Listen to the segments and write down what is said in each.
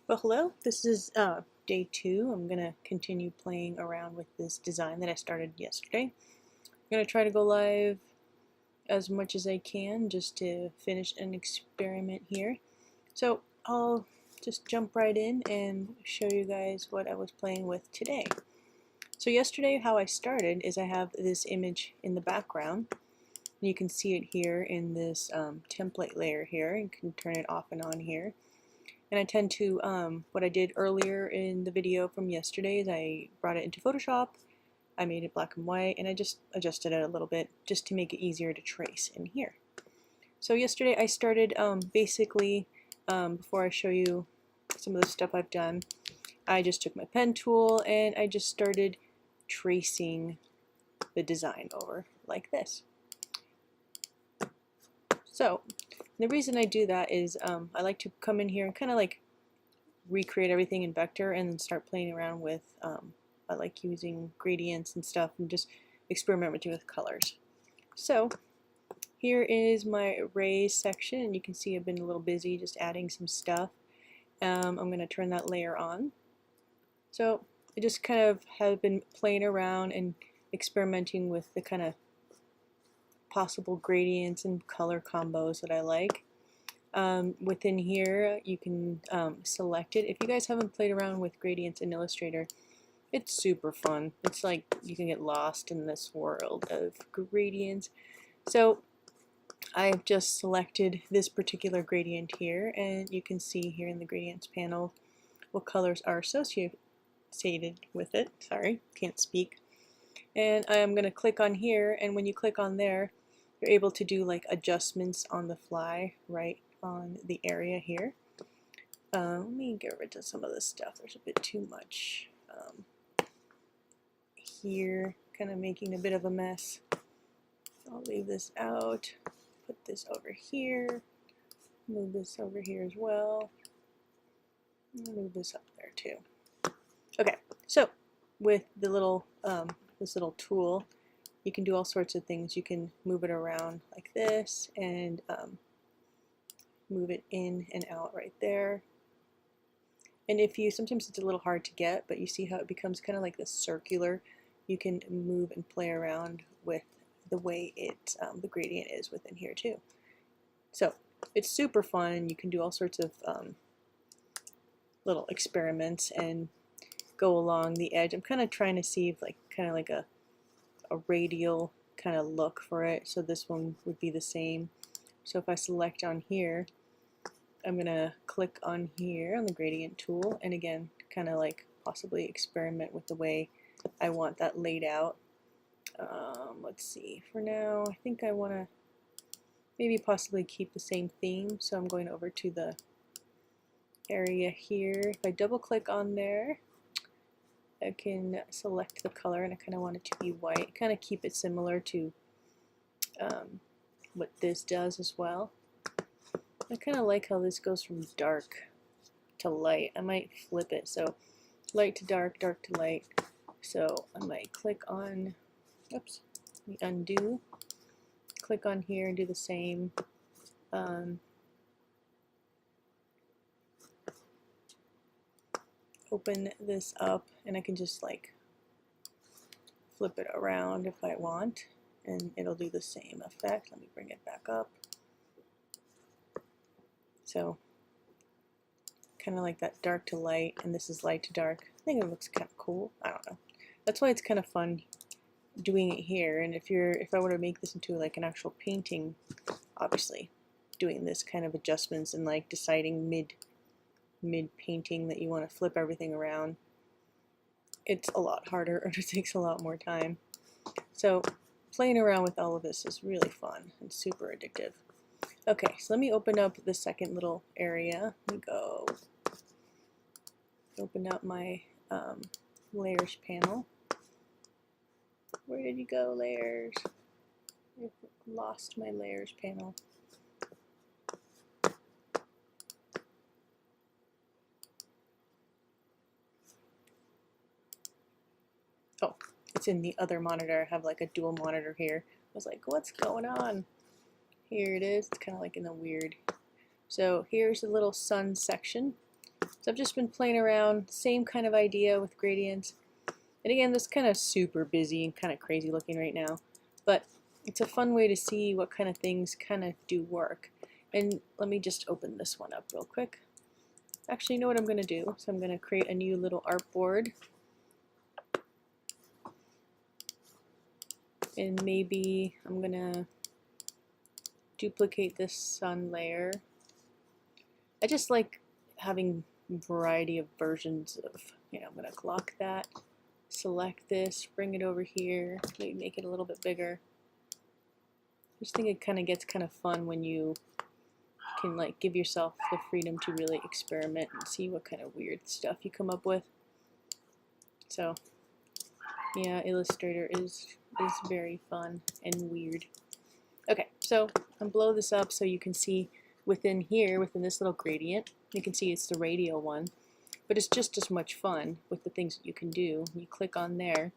Well, hello, this is day 2. I'm going to continue playing around with this design that I started yesterday. I'm going to try to go live as much as I can just to finish an experiment here. So I'll just jump right in and show you guys what I was playing with today. So yesterday how I started is I have this image in the background. You can see it here in this template layer here. You can turn it off and on here. And I tend to, what I did earlier in the video from yesterday is I brought it into Photoshop, I made it black and white, and I just adjusted it a little bit just to make it easier to trace in here. So yesterday I started basically, before I show you some of the stuff I've done, I just took my pen tool and I just started tracing the design over like this. So the reason I do that is I like to come in here and kind of like recreate everything in vector and then start playing around with I like using gradients and stuff and just experimenting with colors. So here is my arrays section, and you can see I've been a little busy just adding some stuff. I'm going to turn that layer on. So I just kind of have been playing around and experimenting with the kind of possible gradients and color combos that I like. Within here you can select it. If you guys haven't played around with gradients in Illustrator, it's super fun. It's like you can get lost in this world of gradients. So I've just selected this particular gradient here, and you can see here in the gradients panel what colors are associated with it. Sorry, can't speak. And I'm going to click on here, and when you click on there, you're able to do like adjustments on the fly right on the area here. Let me get rid of some of this stuff. There's a bit too much here, kind of making a bit of a mess. I'll leave this out, put this over here, move this over here as well, move this up there too. Okay, so with the little this little tool, you can do all sorts of things. You can move it around like this and move it in and out right there. And if you, sometimes it's a little hard to get, but you see how it becomes kind of like this circular. You can move and play around with the way it, the gradient is within here too. So it's super fun. You can do all sorts of little experiments and go along the edge. I'm kind of trying to see if like kind of like a radial kind of look for it. So this one would be the same. So if I select on here, I'm going to click on here on the gradient tool, and again kind of like possibly experiment with the way I want that laid out. Let's see, for now I think I want to maybe possibly keep the same theme, so I'm going over to the area here. If I double click on there, I can select the color, and I kind of want it to be white, kind of keep it similar to what this does as well. I kind of like how this goes from dark to light. I might flip it, so light to dark, dark to light. So I might click on, oops, let me undo, click on here and do the same. Open this up, and I can just like flip it around if I want, and it'll do the same effect. Let me bring it back up. So kind of like that dark to light, and this is light to dark. I think it looks kind of cool. I don't know. That's why it's kind of fun doing it here. And if I were to make this into like an actual painting, obviously doing this kind of adjustments and like deciding mid painting that you want to flip everything around, it's a lot harder, or it takes a lot more time. So playing around with all of this is really fun and super addictive. Okay, so let me open up the second little area. Let me go open up my layers panel. Where did you go, layers? I've lost my layers panel. Oh, it's in the other monitor. I have like a dual monitor here. I was like, what's going on? Here it is. It's kind of like in the weird. So here's the little sun section. So I've just been playing around, same kind of idea with gradients. And again, this is kind of super busy and kind of crazy looking right now, but it's a fun way to see what kind of things kind of do work. And let me just open this one up real quick. Actually, you know what I'm going to do? So I'm going to create a new little artboard. And maybe I'm going to duplicate this sun layer. I just like having variety of versions of, I'm going to lock that, select this, bring it over here, maybe make it a little bit bigger. I just think it kind of gets kind of fun when you can like give yourself the freedom to really experiment and see what kind of weird stuff you come up with. So yeah, Illustrator is very fun and weird. Okay, so I'm blow this up so you can see within here, within this little gradient, you can see it's the radial one, but it's just as much fun with the things that you can do. You click on there,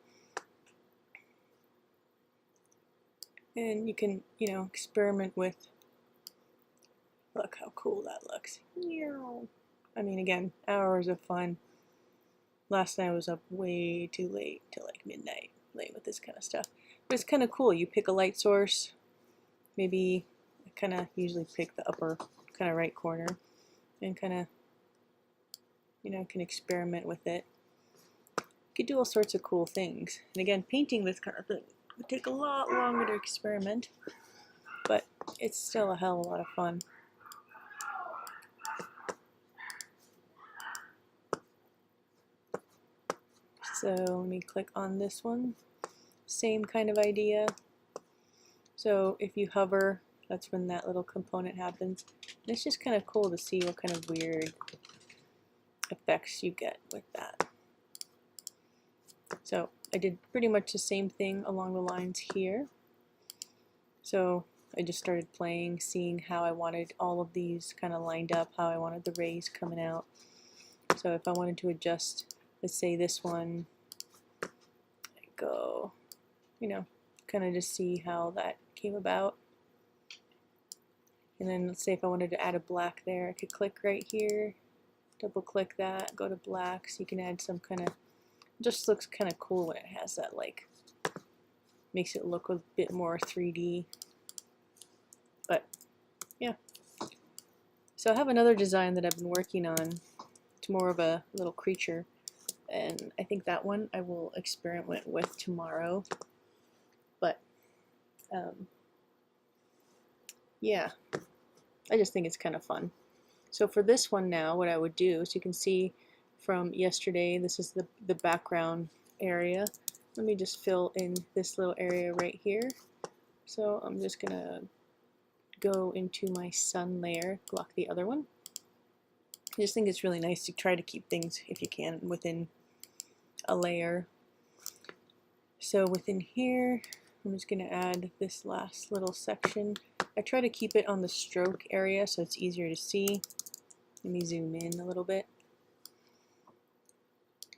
and you can, experiment with, look how cool that looks. I mean, again, hours of fun. Last night I was up way too late, till like midnight, playing with this kind of stuff. But it's kind of cool. You pick a light source, maybe I kind of usually pick the upper kind of right corner, and kind of, can experiment with it. You could do all sorts of cool things. And again, painting this kind of thing would take a lot longer to experiment, but it's still a hell of a lot of fun. So let me click on this one. Same kind of idea. So if you hover, that's when that little component happens. And it's just kind of cool to see what kind of weird effects you get with that. So I did pretty much the same thing along the lines here. So I just started playing, seeing how I wanted all of these kind of lined up, how I wanted the rays coming out. So if I wanted to adjust, let's say this one, I go, kind of just see how that came about. And then let's say if I wanted to add a black there, I could click right here, double click that, go to black, so you can add some kind of, just looks kind of cool when it has that, like, makes it look a bit more 3D. But yeah. So I have another design that I've been working on. It's more of a little creature, and I think that one I will experiment with tomorrow. But yeah, I just think it's kind of fun. So for this one now, what I would do is, you can see from yesterday, this is the background area. Let me just fill in this little area right here. So I'm just gonna go into my sun layer, lock the other one. I just think it's really nice to try to keep things, if you can, within a layer. So within here, I'm just going to add this last little section. I try to keep it on the stroke area so it's easier to see. Let me zoom in a little bit.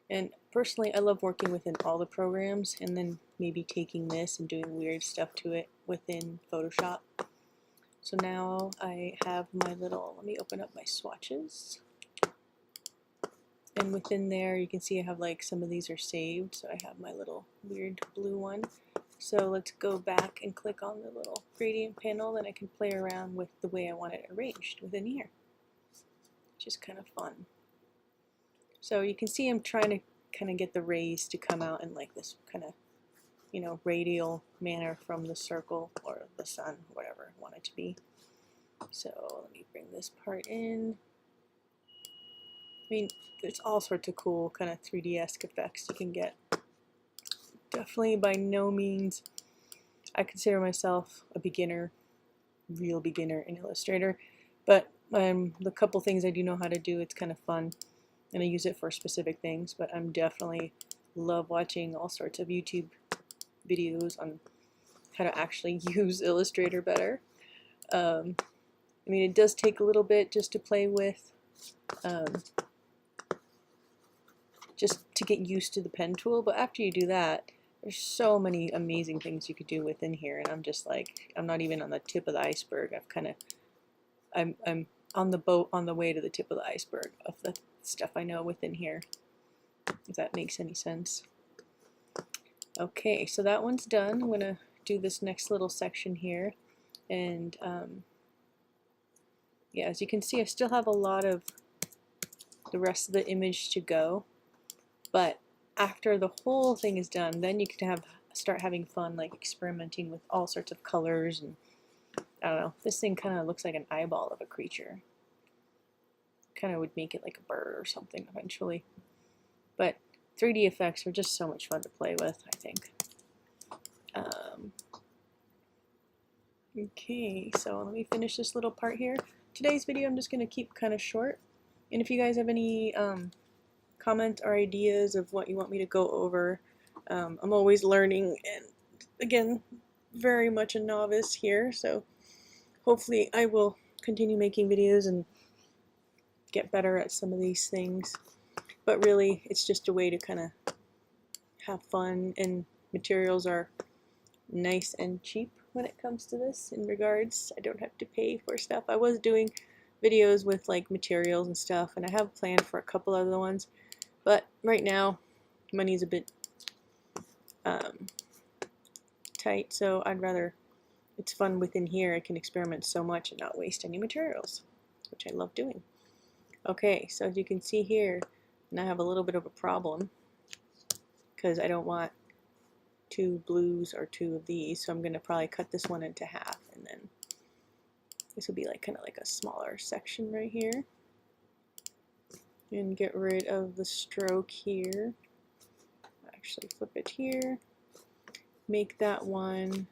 And personally, I love working within all the programs, and then maybe taking this and doing weird stuff to it within Photoshop. So now I have my little, let me open up my swatches. And within there, you can see I have, like, some of these are saved. So I have my little weird blue one. So let's go back and click on the little gradient panel, then I can play around with the way I want it arranged within here, which is kind of fun. So you can see I'm trying to kind of get the rays to come out in like this kind of, radial manner from the circle or the sun, whatever I want it to be. So let me bring this part in. I mean, there's all sorts of cool kind of 3D-esque effects you can get. Definitely by no means, I consider myself a beginner, real beginner in Illustrator, but the couple things I do know how to do, it's kind of fun, and I use it for specific things, but I'm definitely love watching all sorts of YouTube videos on how to actually use Illustrator better. I mean, it does take a little bit just to play with, just to get used to the pen tool, but after you do that, there's so many amazing things you could do within here, and I'm just like, I'm not even on the tip of the iceberg. I'm on the boat on the way to the tip of the iceberg of the stuff I know within here, if that makes any sense. Okay, so that one's done. I'm going to do this next little section here, and yeah, as you can see, I still have a lot of the rest of the image to go, but after the whole thing is done, then you can start having fun, like experimenting with all sorts of colors, and I don't know, this thing kind of looks like an eyeball of a creature. Kind of would make it like a bird or something eventually, but 3D effects are just so much fun to play with, I think. Okay, so let me finish this little part here. Today's video I'm just going to keep kind of short, and if you guys have any comment or ideas of what you want me to go over, I'm always learning, and again, very much a novice here, so hopefully I will continue making videos and get better at some of these things. But really, it's just a way to kind of have fun, and materials are nice and cheap when it comes to this. In regards, I don't have to pay for stuff. I was doing videos with like materials and stuff, and I have planned for a couple other ones, but right now money's a bit tight, so I'd rather, it's fun within here. I can experiment so much and not waste any materials, which I love doing. Okay, so as you can see here, and I have a little bit of a problem because I don't want 2 blues or 2 of these, so I'm going to probably cut this one into half, and then this will be like kind of like a smaller section right here, and get rid of the stroke here. Actually flip it here, make that one,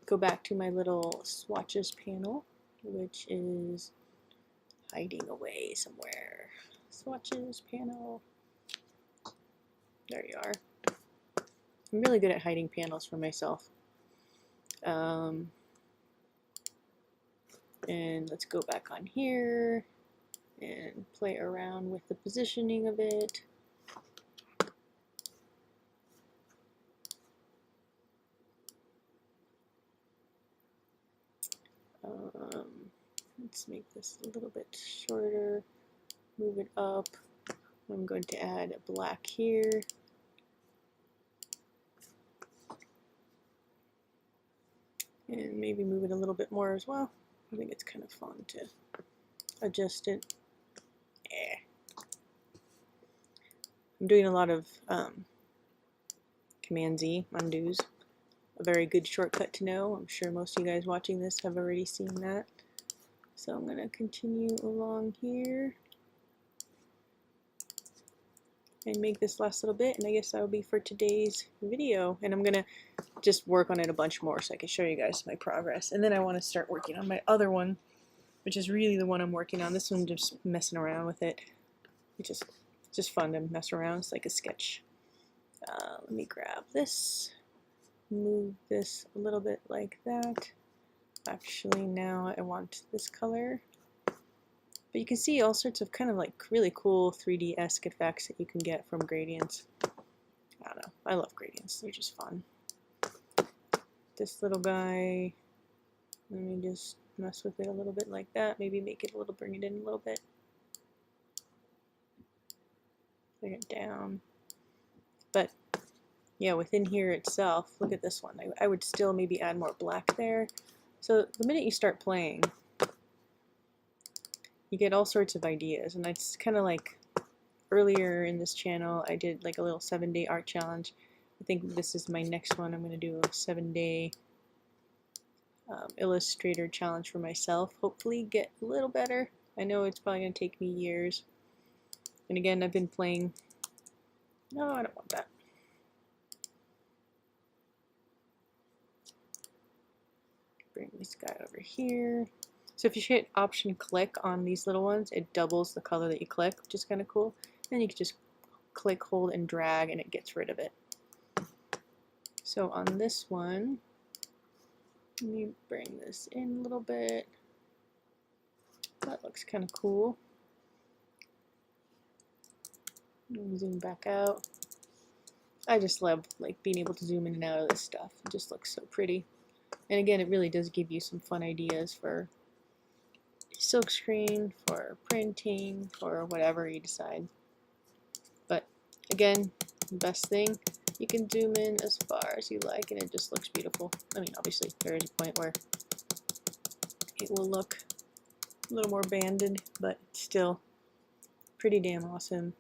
go back to my little swatches panel, which is hiding away somewhere. Swatches panel, there you are. I'm really good at hiding panels for myself. And let's go back on here and play around with the positioning of it. Let's make this a little bit shorter, move it up. I'm going to add a black here. And maybe move it a little bit more as well. I think it's kind of fun to adjust it. I'm doing a lot of Command Z, undos. A very good shortcut to know. I'm sure most of you guys watching this have already seen that. So I'm going to continue along here and make this last little bit, and I guess that'll be for today's video. And I'm going to just work on it a bunch more so I can show you guys my progress. And then I want to start working on my other one, which is really the one I'm working on. This one, just messing around with it. It's just fun to mess around. It's like a sketch. Let me grab this, move this a little bit like that. Actually, now I want this color. But you can see all sorts of kind of like really cool 3D-esque effects that you can get from gradients. I don't know. I love gradients. They're just fun. This little guy, let me just mess with it a little bit like that. Maybe make it a little, bring it in a little bit. Bring it down. But yeah, within here itself, look at this one. I would still maybe add more black there. So the minute you start playing, you get all sorts of ideas, and it's kind of like earlier in this channel I did like a little 7-day art challenge. I think this is my next one. I'm going to do a 7-day Illustrator challenge for myself. Hopefully get a little better. I know it's probably going to take me years. And again, I've been playing. No, I don't want that. Bring this guy over here. So if you hit Option click on these little ones, it doubles the color that you click, which is kind of cool. Then you can just click, hold, and drag, and it gets rid of it. So on this one, let me bring this in a little bit. That looks kind of cool. Zoom back out. I just love like being able to zoom in and out of this stuff. It just looks so pretty. And again, it really does give you some fun ideas for silkscreen, for printing, for whatever you decide. But again, the best thing, you can zoom in as far as you like and it just looks beautiful. I mean, obviously there is a point where it will look a little more banded, but still pretty damn awesome.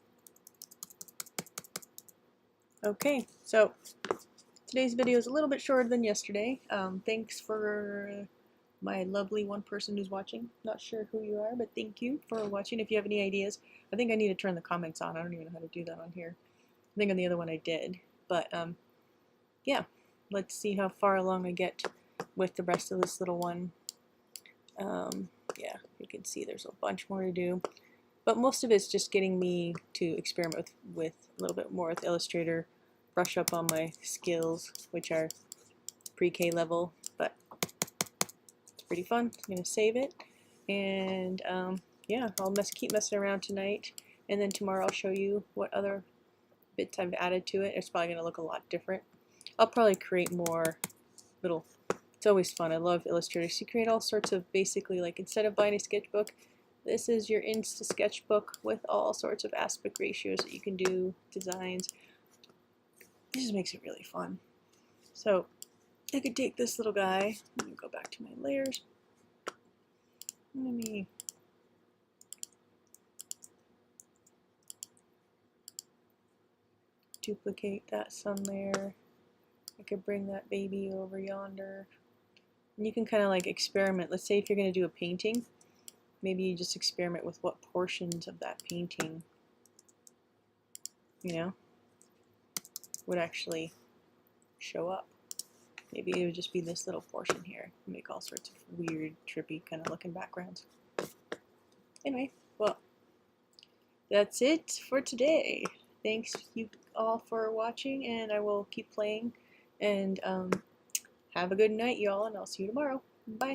Okay, so today's video is a little bit shorter than yesterday. Thanks for my lovely one person who's watching. Not sure who you are, but thank you for watching. If you have any ideas, I think I need to turn the comments on. I don't even know how to do that on here. I think on the other one I did. But yeah, let's see how far along I get with the rest of this little one. Yeah, you can see there's a bunch more to do. But most of it's just getting me to experiment with a little bit more with Illustrator, brush up on my skills, which are pre-K level, but it's pretty fun. I'm going to save it, and yeah, I'll keep messing around tonight, and then tomorrow I'll show you what other bits I've added to it. It's probably going to look a lot different. I'll probably create more little, it's always fun. I love Illustrator. So you create all sorts of, basically, like instead of buying a sketchbook, this is your Insta sketchbook with all sorts of aspect ratios that you can do, designs. This just makes it really fun. So I could take this little guy, let me go back to my layers. Let me duplicate that sun layer. I could bring that baby over yonder. And you can kind of like experiment. Let's say if you're going to do a painting, maybe you just experiment with what portions of that painting, you know, would actually show up. Maybe it would just be this little portion here. Make all sorts of weird, trippy kind of looking backgrounds. Anyway, well, that's it for today. Thanks you all for watching, and I will keep playing. And have a good night, y'all, and I'll see you tomorrow. Bye.